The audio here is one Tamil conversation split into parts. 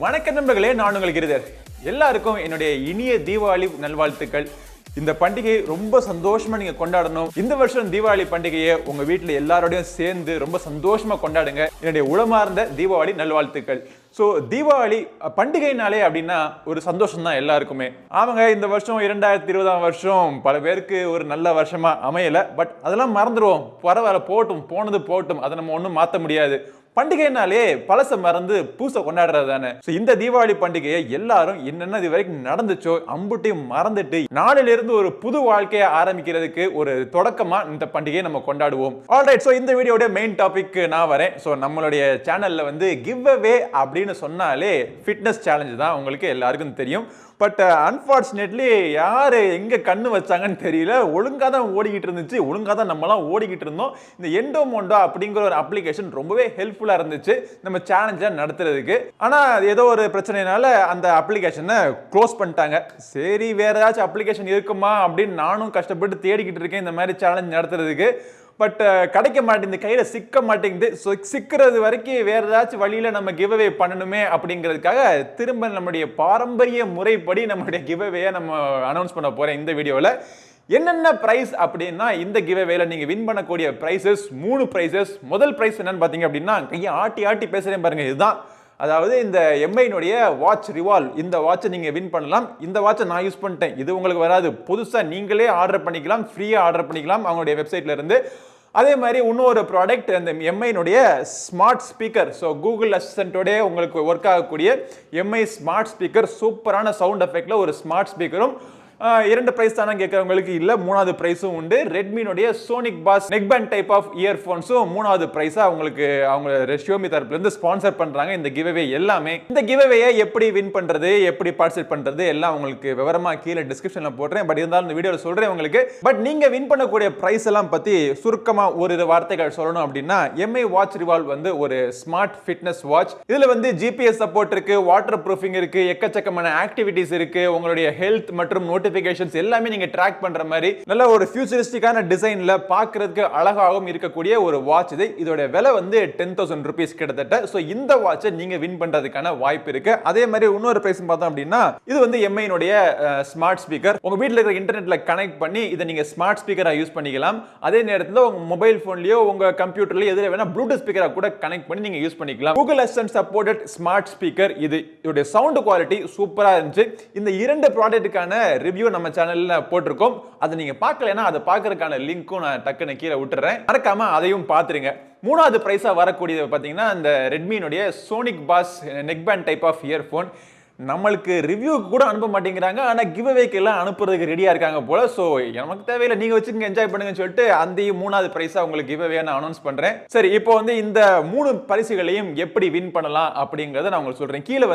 வணக்கம் நண்பர்களே, நான் உங்கள் கிரிதர். எல்லாருக்கும் என்னுடைய இனிய தீபாவளி நல்வாழ்த்துக்கள். இந்த பண்டிகையை ரொம்ப சந்தோஷமா நீங்க கொண்டாடணும். இந்த வருஷம் தீபாவளி பண்டிகையை உங்க வீட்டுல எல்லாரோடையும் சேர்ந்து ரொம்ப சந்தோஷமா கொண்டாடுங்க. என்னுடைய உளமார்ந்த தீபாவளி நல்வாழ்த்துக்கள். ஸோ தீபாவளி பண்டிகைனாலே அப்படின்னா ஒரு சந்தோஷம் தான் எல்லாருக்குமே. ஆமாங்க, இந்த வருஷம் 2020 வருஷம் பல பேருக்கு ஒரு நல்ல வருஷமா அமையல. பட் அதெல்லாம் மறந்துடுவோம். பரவாயில்ல, போட்டும், போனது போட்டும், அதை நம்ம ஒன்றும் மாற்ற முடியாது. பண்டிகைனாலே பழச மறந்து பூசை கொண்டாடுறது தானே. இந்த தீபாவளி பண்டிகையை எல்லாரும் என்னென்ன இது வரைக்கும் நடந்துச்சோ அம்புட்டையும் மறந்துட்டு நாளிலிருந்து ஒரு புது வாழ்க்கையை ஆரம்பிக்கிறதுக்கு ஒரு தொடக்கமா இந்த பண்டிகையை நம்ம கொண்டாடுவோம். ஆல்ரைட், இந்த வீடியோட மெயின் டாபிக் நான் வரேன். நம்மளுடைய சேனல்ல கிவ் அவே அப்படின்னு சொன்னாலே ஃபிட்னஸ் சேலஞ்ச் தான், உங்களுக்கு எல்லாருக்கும் தெரியும். பட் அன்பார்ச்சுனேட்லி யாரு எங்க கண்ணு வச்சாங்கன்னு தெரியல. ஒழுங்கா தான் ஓடிக்கிட்டு இருந்துச்சு, ஒழுங்கா தான் நம்மளாம் ஓடிக்கிட்டு இருந்தோம். இந்த எண்டோமோண்டோ அப்படிங்கிற ஒரு அப்ளிகேஷன் ரொம்பவே ஹெல்ப்ஃபுல்லா இருந்துச்சு நம்ம சேலஞ்சை நடத்துறதுக்கு. ஆனா ஏதோ ஒரு பிரச்சனைனால அந்த அப்ளிகேஷனை க்ளோஸ் பண்ணிட்டாங்க. சரி, வேற ஏதாச்சும் அப்ளிகேஷன் இருக்குமா அப்படின்னு நானும் கஷ்டப்பட்டு தேடிக்கிட்டு இருக்கேன் இந்த மாதிரி சேலஞ்ச் நடத்துறதுக்கு. பட் கிடைக்க மாட்டேங்குது, கையில சிக்க மாட்டேங்குது. சிக்கிறது வரைக்கும் வேற ஏதாச்சும் வழியில நம்ம கிவ் அவே பண்ணணுமே அப்படிங்கிறதுக்காக திரும்ப நம்முடைய பாரம்பரிய முறைப்படி நம்மளுடைய கிவ் அவேயை நம்ம அனௌன்ஸ் பண்ண போறேன் இந்த வீடியோவில். என்னென்ன பிரைஸ் அப்படின்னா, இந்த கிவ் அவேல நீங்க வின் பண்ணக்கூடிய பிரைசஸ் 3 பிரைசஸ். முதல் பிரைஸ் என்னன்னு பாத்தீங்க அப்படின்னா, கையை ஆட்டி ஆட்டி பேசுறேன் பாருங்க, இதுதான். அதாவது இந்த எம்ஐனுடைய வாட்ச் ரிவால்வ், இந்த வாட்சை நீங்க வின் பண்ணலாம். இந்த வாட்சை நான் யூஸ் பண்ணிட்டேன், இது உங்களுக்கு வராது. புதுசா நீங்களே ஆர்டர் பண்ணிக்கலாம், ஃப்ரீயா ஆர்டர் பண்ணிக்கலாம் அவங்களுடைய வெப்சைட்ல இருந்து. அதே மாதிரி இன்னொரு ப்ராடக்ட், அந்த எம்ஐனுடைய ஸ்மார்ட் ஸ்பீக்கர். கூகுள் அசிஸ்டன்ட்டோட உங்களுக்கு ஒர்க் ஆகக்கூடிய எம்ஐ ஸ்மார்ட் ஸ்பீக்கர், சூப்பரான சவுண்ட் எஃபெக்ட்ல ஒரு ஸ்மார்ட் ஸ்பீக்கரும். 2 பிரைஸ் தானே கேட்கறவங்களுக்கு இல்ல, 3வது பிரைஸும் உண்டு. ரெட்மினுடைய sonic bass neckband type of இயர்போன்ஸும் 3வது பிரைஸா உங்களுக்கு அவங்க ஷியோமி தரப்புல இருந்து ஸ்பான்சர் பண்றாங்க இந்த கிவ் அவே எல்லாமே. இந்த கிவ் அவேயை எப்படி வின் பண்றது, எப்படி பார்ட்டிசிபேட் பண்றது எல்லாம் உங்களுக்கு விவரமா கீழே டிஸ்கிரிப்ஷன்ல போடுறேன். பட் இருந்தாலும் இந்த வீடியோல சொல்றேன் உங்களுக்கு. பட் நீங்க வின் பண்ணக்கூடிய பிரைஸ் எல்லாம் பத்தி சுருக்கமா ஒரு வார்த்தைகள் சொல்லணும் அப்படின்னா, எம்ஐ வாட்ச் ரிவால்வ் ஒரு ஸ்மார்ட் ஃபிட்னஸ் வாட்ச். இதுல ஜிபிஎஸ் சப்போர்ட் இருக்கு, வாட்டர் ப்ரூஃபிங் இருக்கு, எக்கச்சக்கமான ஆக்டிவிட்டிஸ் இருக்கு. உங்களுடைய ஹெல்த் மற்றும் நோட்டிபிகேஷன்ஸ் எல்லாமே நீங்க ட்ராக் பண்ற மாதிரி நல்ல ஒரு ஃபியூச்சரிஸ்டிக்கான டிசைன்ல பார்க்கிறதுக்கு அழகாகவும் இருக்கக்கூடிய ஒரு வாட்ச் இது. இதோட விலை 10,000 rupees கிட்டத்தட்ட. இந்த வாட்சை நீங்க வின் பண்றதுக்கான வாய்ப்பு இருக்கு. அதே மாதிரி இன்னொரு பிரைஸ் பார்த்தோம் அப்படின்னா, இது எம்ஐனுடைய ஸ்மார்ட் ஸ்பீக்கர். உங்க வீட்ல இருக்கிற இன்டர்நெட்ல கனெக்ட் பண்ணி இதை நீங்க ஸ்மார்ட் ஸ்பீக்கரா யூஸ் பண்ணிக்கலாம். அதே நேரத்தில் உங்க மொபைல் போன்லயோ உங்க கம்ப்யூட்டர்லயோ எதுல வேணா ப்ளூடூத் ஸ்பீக்கரா கூட கனெக்ட் பண்ணி நீங்க யூஸ் பண்ணிக்கலாம். Google assistant supported smart speaker இது. இதோட சவுண்ட் குவாலிட்டி சூப்பரா இருந்துச்சு. இந்த 2 ப்ராடக்ட்டுக்கான ரிவ்யூ நம்ம சேனல்ல போட்டிருக்கோம். அதை நீங்க பார்க்கலனா அதை பார்க்கறதுக்கான லிங்க்கும் நான் டக்குன்னு கீழே விட்டுறேன், மறக்காம அதையும் பார்த்துருங்க. 3வது பிரைஸா வரக்கூடியது பாத்தீங்கன்னா, இந்த ரெட்மினுடைய sonic bass neckband type of earphone. நம்மளுக்கு ரிவ்யூக்கு கூட அனுப்ப மாட்டேங்கிறாங்க, ஆனா கிவ் அவேக்கு எல்லாம் அனுப்புறதுக்கு ரெடியா இருக்காங்க போல. நமக்கு தேவையில்லை, நீங்க வச்சுங்க, என்ஜாய் பண்ணுங்கன்னு சொல்லிட்டு அந்த 3வது பிரைஸா உங்களுக்கு கிவ் அவே நான் அனௌன்ஸ் பண்றேன். சரி, இப்போ இந்த 3 பரிசுகளையும் எப்படி வின் பண்ணலாம் அப்படிங்கறத நான் உங்களுக்கு சொல்றேன். கீழே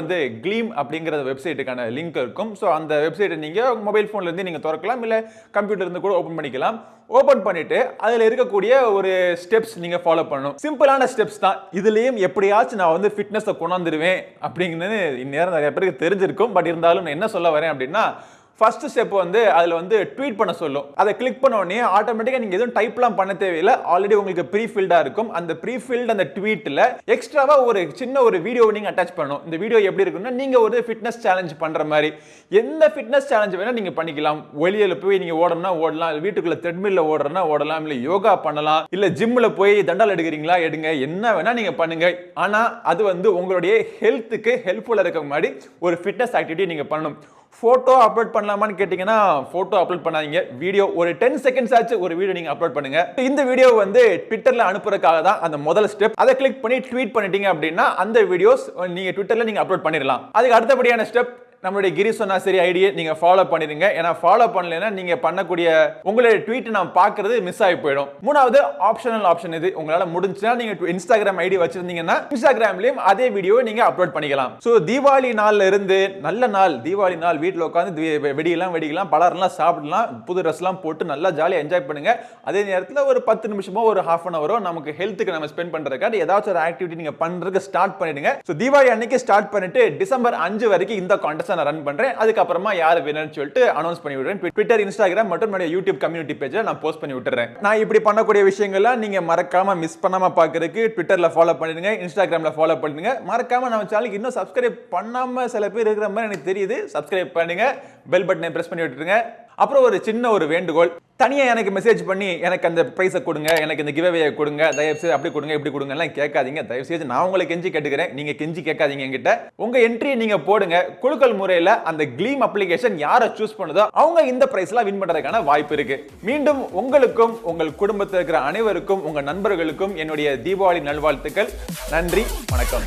க்ளீம் அப்படிங்கிற வெப்சைட்டுக்கான லிங்க் இருக்கும். அந்த வெப்சைட்டை நீங்க மொபைல் போன்ல இருந்து நீங்க திறக்கலாம், இல்ல கம்ப்யூட்டர்ல இருந்து கூட ஓபன் பண்ணிக்கலாம். ஓபன் பண்ணிட்டு அதுல இருக்கக்கூடிய ஒரு ஸ்டெப்ஸ் நீங்க ஃபாலோ பண்ணணும். சிம்பிளான ஸ்டெப்ஸ் தான். இதுலயும் எப்படியாச்சும் நான் ஃபிட்னஸை கொண்டாந்துருவேன் அப்படிங்கிறது இந்நேரம் நிறைய பேருக்கு தெரிஞ்சிருக்கும். பட் இருந்தாலும் நான் என்ன சொல்ல வரேன் அப்படின்னா, ஃபர்ஸ்ட் ஸ்டெப் அதுல ட்வீட் பண்ண சொல்லும். அதை கிளிக் பண்ண உடனே ஆட்டோமேட்டிக்கா நீங்க எதுவும் டைப்லாம் பண்ண தேவையில்லை, ஆல்ரெடி உங்களுக்கு ப்ரீ ஃபில்டா இருக்கும். அந்த ப்ரீ ஃபில்ட் அந்த ட்வீட்ல எக்ஸ்ட்ராவா ஒரு சின்ன ஒரு வீடியோவை நீங்க அட்டாச் பண்ணணும். இந்த வீடியோ எப்படி இருக்குன்னா, நீங்க ஒரு ஃபிட்னஸ் சேலஞ்ச் பண்ற மாதிரி எந்த ஃபிட்னஸ் சேலஞ்ச் வேணா நீங்க பண்ணிக்கலாம். வெளியில போய் நீங்க ஓடணும்னா ஓடலாம், வீட்டுக்குள்ள த்ரெட்மில்ல ஓடுறனா ஓடலாம், இல்ல யோகா பண்ணலாம், இல்ல ஜிம்ல போய் தண்டால் எடுக்கிறீங்களா எடுங்க, என்ன வேணா நீங்க பண்ணுங்க. ஆனா அது உங்களுடைய ஹெல்த்துக்கு ஹெல்ப்ஃபுல்லா இருக்க மாதிரி ஒரு ஃபிட்னஸ் ஆக்டிவிட்டி நீங்க பண்ணணும். போட்டோ அப்லோட் பண்ணலாமான்னு கேட்டீங்கன்னா, போட்டோ அப்லோட் பண்ணாதீங்க. வீடியோ ஒரு 10 செகண்ட்ஸ் ஆச்சு ஒரு வீடியோ நீங்க அப்லோட் பண்ணுங்க. இந்த வீடியோ ட்விட்டர்ல அனுப்புறதுக்காக தான் அந்த முதல் ஸ்டெப். அதை கிளிக் பண்ணி ட்வீட் பண்ணிட்டீங்க அப்படின்னா அந்த வீடியோஸ் நீங்க ட்விட்டர்ல நீங்க அப்லோட் பண்ணிடலாம். அதுக்கு அடுத்தபடியான ஸ்டெப், நம்மளுடைய GiriSonnaSeri ஐடியை நீங்க ஃபாலோ பண்ணிடுங்க. ஏன்னா ஃபாலோ பண்ணலைன்னா நீங்க பண்ணக்கூடிய உங்களுடைய ட்வீட் நான் பார்க்கிறது மிஸ் ஆகி போயிடும். 3வது ஆப்ஷனல் ஆப்ஷன் இது. உங்களால முடிஞ்சா நீங்க இன்ஸ்டாகிராம் ஐடி வச்சிருந்தீங்கன்னா இன்ஸ்டாகிராம்லயும் அதே வீடியோவை நீங்க அப்லோட் பண்ணிக்கலாம். தீபாவளி நாள்ல இருந்து நல்ல நாள், தீபாவளி நாள் வீட்டில் உட்காந்து வெடிக்கலாம், பலரெல்லாம் சாப்பிடலாம், புது ட்ரெஸ் எல்லாம் போட்டு நல்லா ஜாலியாக என்ஜாய் பண்ணுங்க. அதே நேரத்தில் ஒரு 10 நிமிஷமோ ஒரு ½ அன் அவரோ நமக்கு ஹெல்த்துக்கு நம்ம ஸ்பெண்ட் பண்றதுக்காக ஏதாச்சும் ஒரு ஆக்டிவிட்டி நீங்க பண்றதுக்கு ஸ்டார்ட் பண்ணிடுங்க. தீபாவளி அன்னைக்கு ஸ்டார்ட் பண்ணிட்டு டிசம்பர் 5 வரைக்கும் இந்த கான்டெஸ்ட் ஃபர்ஸ்ட் நான் ரன் பண்றேன். அதுக்கப்புறமா யார் வினர்னு சொல்லிட்டு அனௌன்ஸ் பண்ணி விடுறேன். ட்விட்டர், இன்ஸ்டாகிராம் மற்றும் என்னோட யூடியூப் கம்யூனிட்டி பேஜ்ல நான் போஸ்ட் பண்ணி விட்டுறேன். நான் இப்படி பண்ணக்கூடிய விஷயங்கள்லாம் நீங்க மறக்காம மிஸ் பண்ணாம பாக்குறதுக்கு ட்விட்டர்ல ஃபாலோ பண்ணிடுங்க, இன்ஸ்டாகிராம்ல ஃபாலோ பண்ணுங்க. மறக்காம நம்ம சேனலுக்கு இன்னும் சப்ஸ்கிரைப் பண்ணாம சில பேர் இருக்கிற மாதிரி எனக்கு தெரியுது. சப்ஸ்கிரைப் பண்ணுங்க, பெல் பட்டனை பிரஸ் பண்ணி விட்டுருங்க. அப்புறம் ஒரு சின்ன ஒரு வேண்டுகோள், தனியா எனக்கு மெசேஜ் பண்ணி எனக்கு அந்த பிரைஸை கொடுங்க, எனக்கு இந்த கிவ்அவே கொடுங்க, தயவுசெய்து அப்படி கொடுங்க இப்படி கொடுங்க எல்லாம் கேட்காதீங்க. தயவுசெய்து நான் உங்களை கெஞ்சி கேட்டுக்கிறேன், நீங்க கெஞ்சி கேட்காதீங்க என்கிட்ட. உங்க என்ட்ரியை நீங்க போடுங்க. குலுக்கல் முறையில் அந்த Gleam அப்ளிகேஷன் யாரை சூஸ் பண்ணுதோ அவங்க இந்த பிரைஸ்லாம் வின் பண்றதுக்கான வாய்ப்பு இருக்கு. மீண்டும் உங்களுக்கும் உங்கள் குடும்பத்தில் இருக்கிற அனைவருக்கும் உங்க நண்பர்களுக்கும் என்னுடைய தீபாவளி நல்வாழ்த்துக்கள். நன்றி, வணக்கம்.